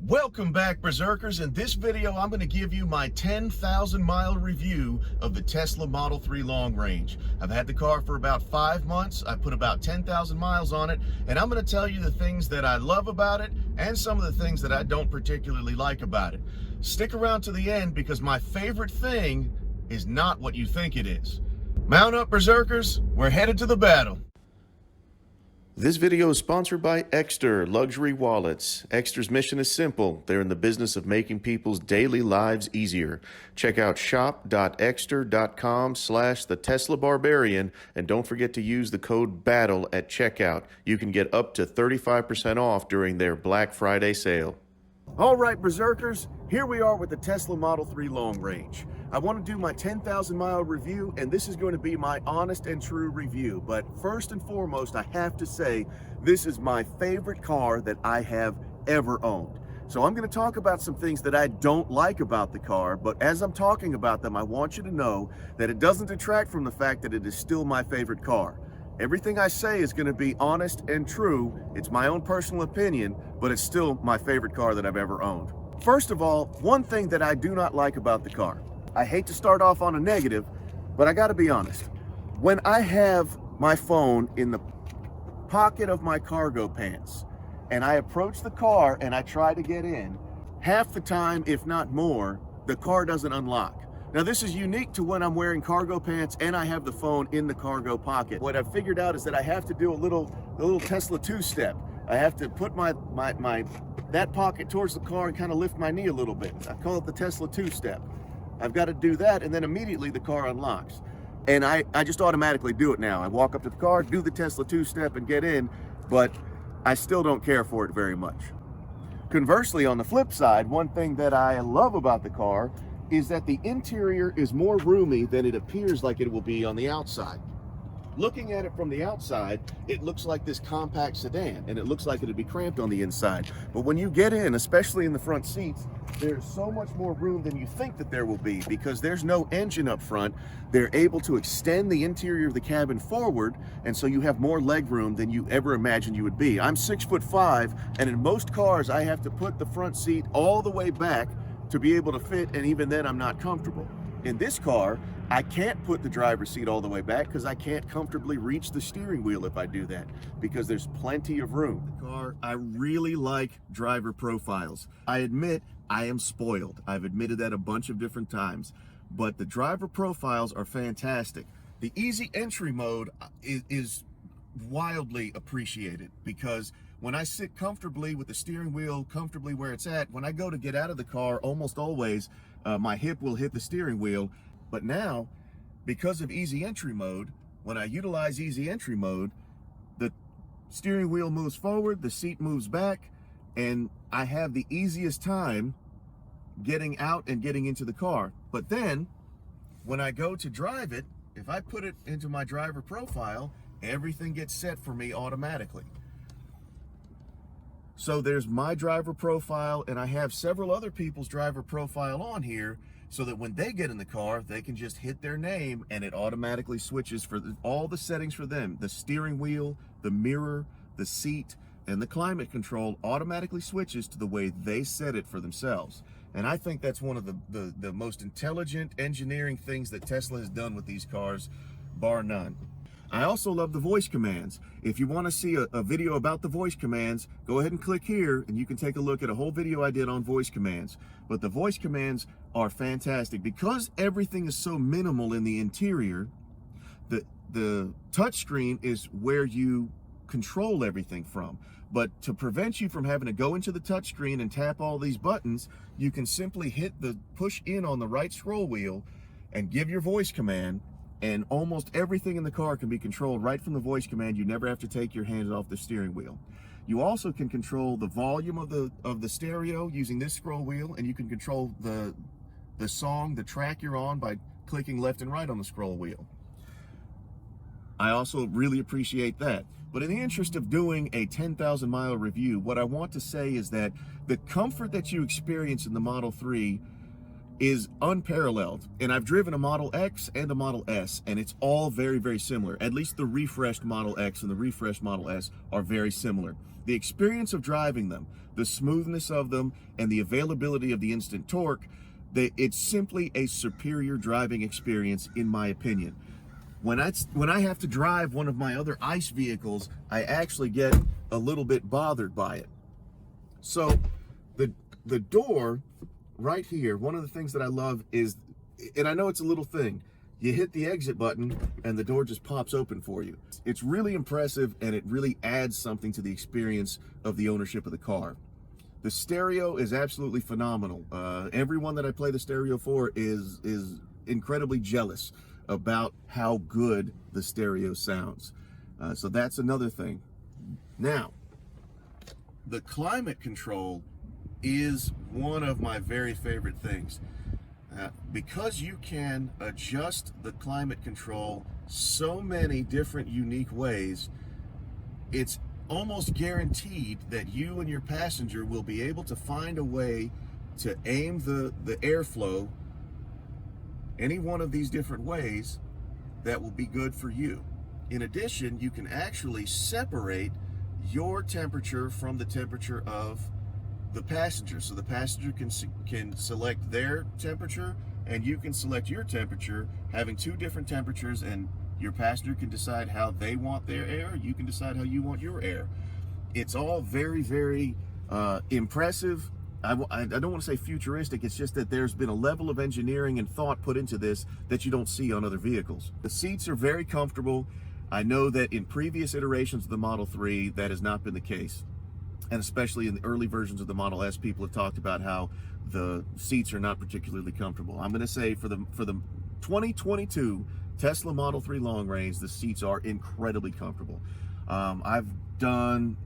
Welcome back, Berserkers. In this video, I'm going to give you my 10,000 mile review of the Tesla Model 3 Long Range. I've had the car for about 5 months. I put about 10,000 miles on it, and I'm going to tell you the things that I love about it and some of the things that I don't particularly like about it. Stick around to the end because my favorite thing is not what you think it is. Mount up, Berserkers. We're headed to the battle. This video is sponsored by Ekster Luxury Wallets. Ekster's mission is simple. They're in the business of making people's daily lives easier. Check out shop.ekster.com/TheTeslaBarbarian and don't forget to use the code BATTLE at checkout. You can get up to 35% off during their Black Friday sale. All right, Berserkers, here we are with the Tesla Model 3 Long Range. I want to do my 10,000 mile review, and this is going to be my honest and true review. But first and foremost, I have to say, this is my favorite car that I have ever owned. So I'm going to talk about some things that I don't like about the car, but as I'm talking about them, I want you to know that it doesn't detract from the fact that it is still my favorite car. Everything I say is going to be honest and true. It's my own personal opinion, but it's still my favorite car that I've ever owned. First of all, one thing that I do not like about the car. I hate to start off on a negative, but I got to be honest. When I have my phone in the pocket of my cargo pants and I approach the car and I try to get in, half the time, if not more, the car doesn't unlock. Now, this is unique to when I'm wearing cargo pants and I have the phone in the cargo pocket. What I've figured out is that I have to do a little Tesla two-step. I have to put that pocket towards the car and kind of lift my knee a little bit. I call it the Tesla two-step. I've got to do that, and then immediately the car unlocks. And I just automatically do it now. I walk up to the car, do the Tesla two-step, and get in, but I still don't care for it very much. Conversely, on the flip side, one thing that I love about the car is that the interior is more roomy than it appears like it will be on the outside. Looking at it from the outside, it looks like this compact sedan, and it looks like it'd be cramped on the inside. But when you get in, especially in the front seats, there's so much more room than you think that there will be because there's no engine up front. They're able to extend the interior of the cabin forward, and so you have more leg room than you ever imagined you would be. I'm 6'5", and in most cars, I have to put the front seat all the way back to be able to fit, and even then I'm not comfortable. In this car, I can't put the driver's seat all the way back because I can't comfortably reach the steering wheel if I do that because there's plenty of room. The car, I really like driver profiles. I admit I am spoiled. I've admitted that a bunch of different times, but the driver profiles are fantastic. The easy entry mode is wildly appreciated because when I sit comfortably with the steering wheel comfortably where it's at, when I go to get out of the car, almost always my hip will hit the steering wheel. But now, because of easy entry mode, when I utilize easy entry mode, the steering wheel moves forward, the seat moves back, and I have the easiest time getting out and getting into the car. But then, when I go to drive it, if I put it into my driver profile, everything gets set for me automatically. So there's my driver profile, and I have several other people's driver profile on here so that when they get in the car, they can just hit their name and it automatically switches for all the settings for them. The steering wheel, the mirror, the seat, and the climate control automatically switches to the way they set it for themselves. And I think that's one of the most intelligent engineering things that Tesla has done with these cars, bar none. I also love the voice commands. If you want to see a video about the voice commands, go ahead and click here and you can take a look at a whole video I did on voice commands. But the voice commands are fantastic because everything is so minimal in the interior. The touchscreen is where you control everything from. But to prevent you from having to go into the touchscreen and tap all these buttons, you can simply hit the push in on the right scroll wheel and give your voice command, and almost everything in the car can be controlled right from the voice command. You never have to take your hands off the steering wheel. You also can control the volume of the stereo using this scroll wheel, and you can control the song, the track you're on by clicking left and right on the scroll wheel. I also really appreciate that. But in the interest of doing a 10,000 mile review, what I want to say is that the comfort that you experience in the Model 3 is unparalleled. And I've driven a Model X and a Model S, and it's all very, very similar. At least the refreshed Model X and the refreshed Model S are very similar. The experience of driving them, the smoothness of them, and the availability of the instant torque, it's simply a superior driving experience in my opinion. When I have to drive one of my other ICE vehicles, I actually get a little bit bothered by it. So the door right here, one of the things that I love is, and I know it's a little thing, you hit the exit button and the door just pops open for you. It's really impressive, and it really adds something to the experience of the ownership of the car. The stereo is absolutely phenomenal. Everyone that I play the stereo for is incredibly jealous about how good the stereo sounds. So that's another thing. Now, the climate control is one of my very favorite things. Because you can adjust the climate control so many different unique ways, it's almost guaranteed that you and your passenger will be able to find a way to aim the airflow any one of these different ways that will be good for you. In addition, you can actually separate your temperature from the temperature of the passenger. So the passenger can select their temperature, and you can select your temperature, having two different temperatures, and your passenger can decide how they want their air. You can decide how you want your air. It's all very, very impressive. I don't want to say futuristic, it's just that there's been a level of engineering and thought put into this that you don't see on other vehicles. The seats are very comfortable. I know that in previous iterations of the Model 3, that has not been the case. And especially in the early versions of the Model S, people have talked about how the seats are not particularly comfortable. I'm going to say for the 2022 Tesla Model 3 long range, the seats are incredibly comfortable. I've done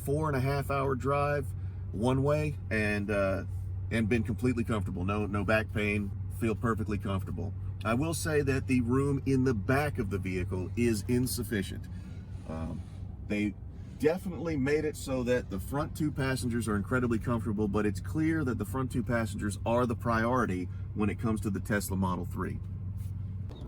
4.5-hour drive one way and been completely comfortable. No back pain, feel perfectly comfortable. I will say that the room in the back of the vehicle is insufficient. They definitely made it so that the front two passengers are incredibly comfortable, but it's clear that the front two passengers are the priority when it comes to the Tesla Model 3.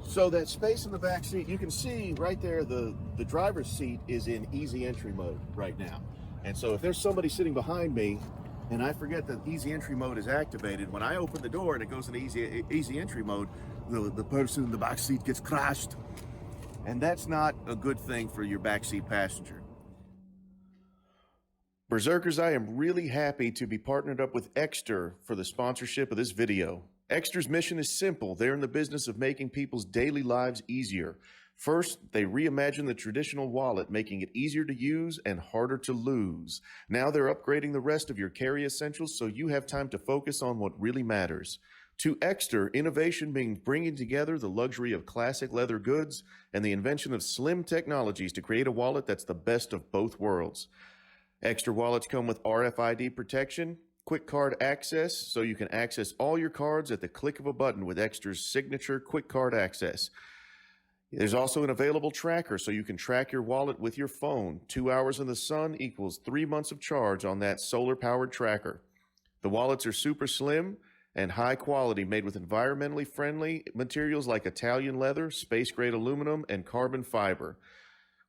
So that space in the back seat, you can see right there, the driver's seat is in easy entry mode right now. And so if there's somebody sitting behind me and I forget that easy entry mode is activated, when I open the door and it goes into easy entry mode, the person in the back seat gets crashed. And that's not a good thing for your backseat passenger. Berserkers, I am really happy to be partnered up with Ekster for the sponsorship of this video. Ekster's mission is simple. They're in the business of making people's daily lives easier. First, they reimagined the traditional wallet, making it easier to use and harder to lose. Now they're upgrading the rest of your carry essentials so you have time to focus on what really matters. To Ekster, innovation means bringing together the luxury of classic leather goods and the invention of slim technologies to create a wallet that's the best of both worlds. Ekster wallets come with RFID protection, quick card access, so you can access all your cards at the click of a button with Ekster's signature quick card access. There's also an available tracker, so you can track your wallet with your phone. 2 hours in the sun equals 3 months of charge on that solar-powered tracker. The wallets are super slim and high quality, made with environmentally friendly materials like Italian leather, space-grade aluminum, and carbon fiber.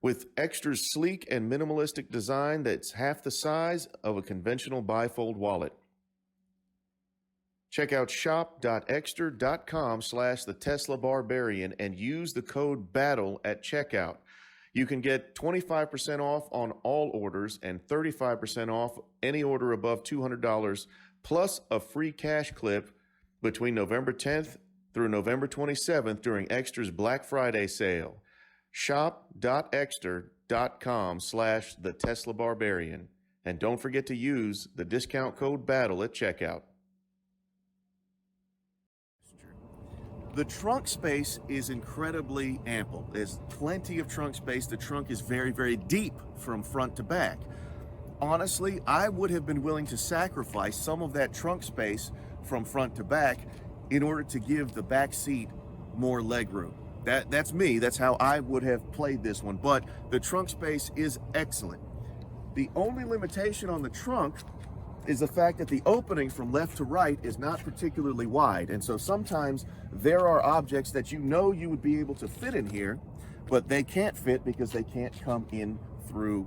With Ekster's sleek and minimalistic design that's half the size of a conventional bifold wallet. Check out shop.ekster.com/theTeslaBarbarian and use the code BATTLE at checkout. You can get 25% off on all orders and 35% off any order above $200, plus a free cash clip between November 10th through November 27th during Ekster's Black Friday sale. Shop.ekster.com/theTeslaBarbarian. And don't forget to use the discount code BATTLE at checkout. The trunk space is incredibly ample. There's plenty of trunk space. The trunk is very, very deep from front to back. Honestly, I would have been willing to sacrifice some of that trunk space from front to back in order to give the back seat more legroom. That's me. That's how I would have played this one. But the trunk space is excellent. The only limitation on the trunk is the fact that the opening from left to right is not particularly wide. And so sometimes there are objects that you know you would be able to fit in here, but they can't fit because they can't come in through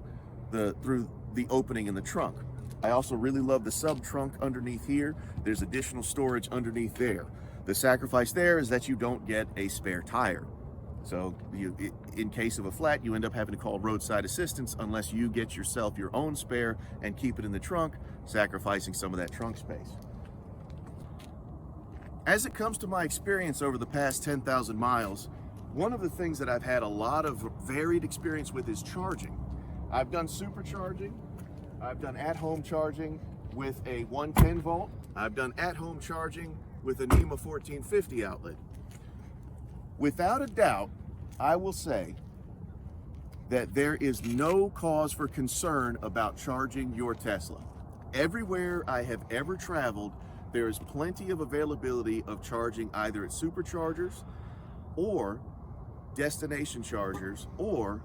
the opening in the trunk. I also really love the sub trunk underneath here. There's additional storage underneath there. The sacrifice there is that you don't get a spare tire. So in case of a flat, you end up having to call roadside assistance unless you get yourself your own spare and keep it in the trunk, sacrificing some of that trunk space. As it comes to my experience over the past 10,000 miles, one of the things that I've had a lot of varied experience with is charging. I've done supercharging, I've done at-home charging with a 110 volt, I've done at-home charging with a NEMA 1450 outlet. Without a doubt, I will say that there is no cause for concern about charging your Tesla. Everywhere I have ever traveled, there is plenty of availability of charging either at superchargers or destination chargers, or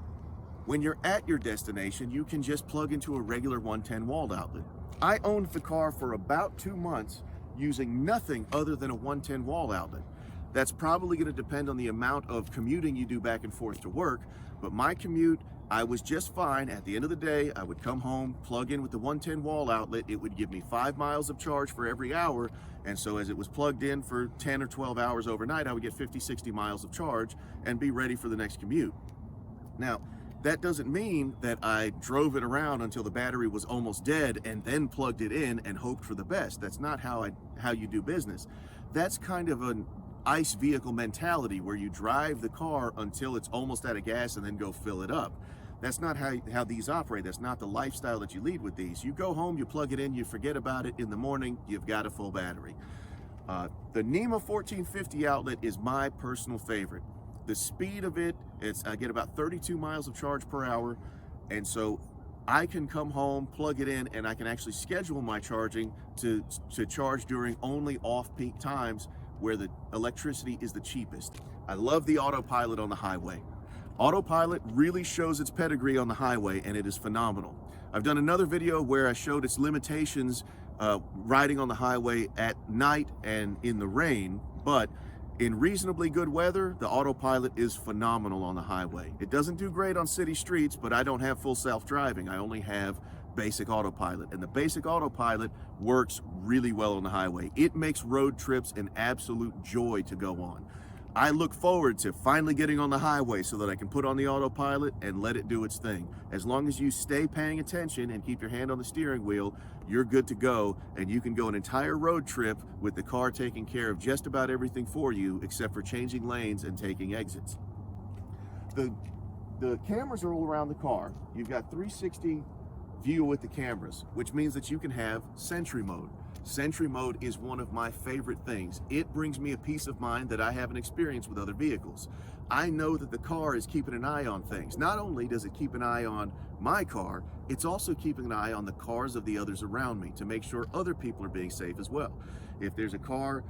when you're at your destination, you can just plug into a regular 110 wall outlet. I owned the car for about 2 months using nothing other than a 110 wall outlet. That's probably going to depend on the amount of commuting you do back and forth to work, but my commute, I was just fine. At the end of the day, I would come home, plug in with the 110 wall outlet. It would give me 5 miles of charge for every hour, and so as it was plugged in for 10 or 12 hours overnight, I would get 50, 60 miles of charge and be ready for the next commute. Now, that doesn't mean that I drove it around until the battery was almost dead and then plugged it in and hoped for the best. That's not how you do business. That's kind of an ICE vehicle mentality where you drive the car until it's almost out of gas and then go fill it up. That's not how these operate. That's not the lifestyle that you lead with these. You go home, you plug it in, you forget about it. In the morning, you've got a full battery. The NEMA 1450 outlet is my personal favorite. The speed of it, I get about 32 miles of charge per hour, and so I can come home, plug it in, and I can actually schedule my charging to charge during only off-peak times where the electricity is the cheapest. I love the autopilot on the highway. Autopilot really shows its pedigree on the highway, and it is phenomenal. I've done another video where I showed its limitations riding on the highway at night and in the rain, but in reasonably good weather, the autopilot is phenomenal on the highway. It doesn't do great on city streets, but I don't have full self-driving. I only have basic autopilot, and the basic autopilot works really well on the highway. It makes road trips an absolute joy to go on. I look forward to finally getting on the highway so that I can put on the autopilot and let it do its thing. As long as you stay paying attention and keep your hand on the steering wheel, you're good to go, and you can go an entire road trip with the car taking care of just about everything for you except for changing lanes and taking exits. The cameras are all around the car. You've got 360 view with the cameras, which means that you can have Sentry mode. Sentry mode is one of my favorite things. It brings me a peace of mind that I haven't experienced with other vehicles. I know that the car is keeping an eye on things. Not only does it keep an eye on my car, it's also keeping an eye on the cars of the others around me to make sure other people are being safe as well. If there's a car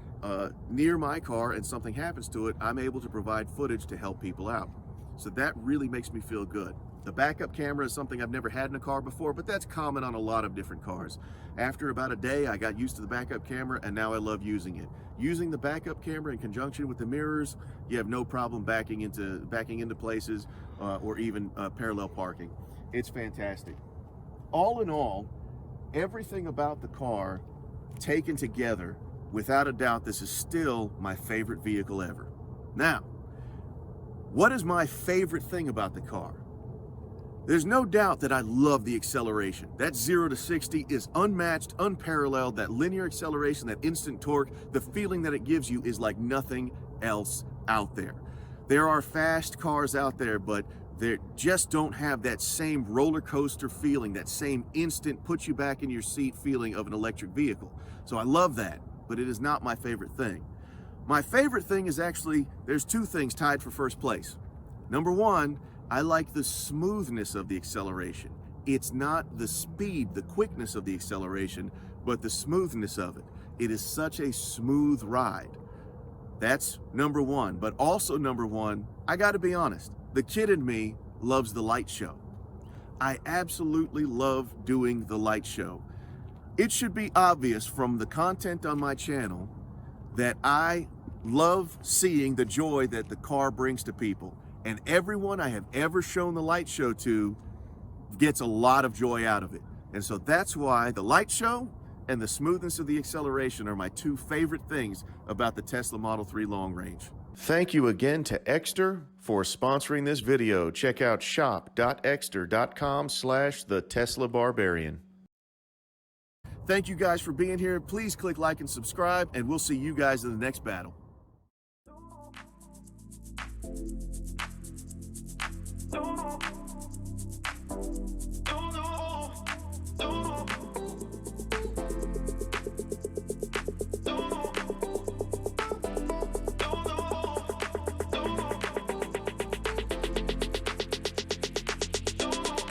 near my car and something happens to it, I'm able to provide footage to help people out. So that really makes me feel good. The backup camera is something I've never had in a car before, but that's common on a lot of different cars. After about a day, I got used to the backup camera, and now I love using it. Using the backup camera in conjunction with the mirrors, you have no problem backing into places or even parallel parking. It's fantastic. All in all, everything about the car taken together, without a doubt, this is still my favorite vehicle ever. Now, what is my favorite thing about the car? There's no doubt that I love the acceleration. That 0 to 60 is unmatched, unparalleled. That linear acceleration, that instant torque, the feeling that it gives you is like nothing else out there. There are fast cars out there, but they just don't have that same roller coaster feeling, that same instant put you back in your seat feeling of an electric vehicle. So I love that, but it is not my favorite thing. My favorite thing is actually, there's two things tied for first place. Number one, I like the smoothness of the acceleration. It's not the speed, the quickness of the acceleration, but the smoothness of it. It is such a smooth ride. That's number one. But also number one, I gotta be honest, the kid in me loves the light show. I absolutely love doing the light show. It should be obvious from the content on my channel that I love seeing the joy that the car brings to people. And everyone I have ever shown the light show to gets a lot of joy out of it. And so that's why the light show and the smoothness of the acceleration are my two favorite things about the Tesla Model 3 long range. Thank you again to Ekster for sponsoring this video. Check out shop.ekster.com/theTeslaBarbarian. Thank you guys for being here. Please click like and subscribe, and we'll see you guys in the next battle. Don't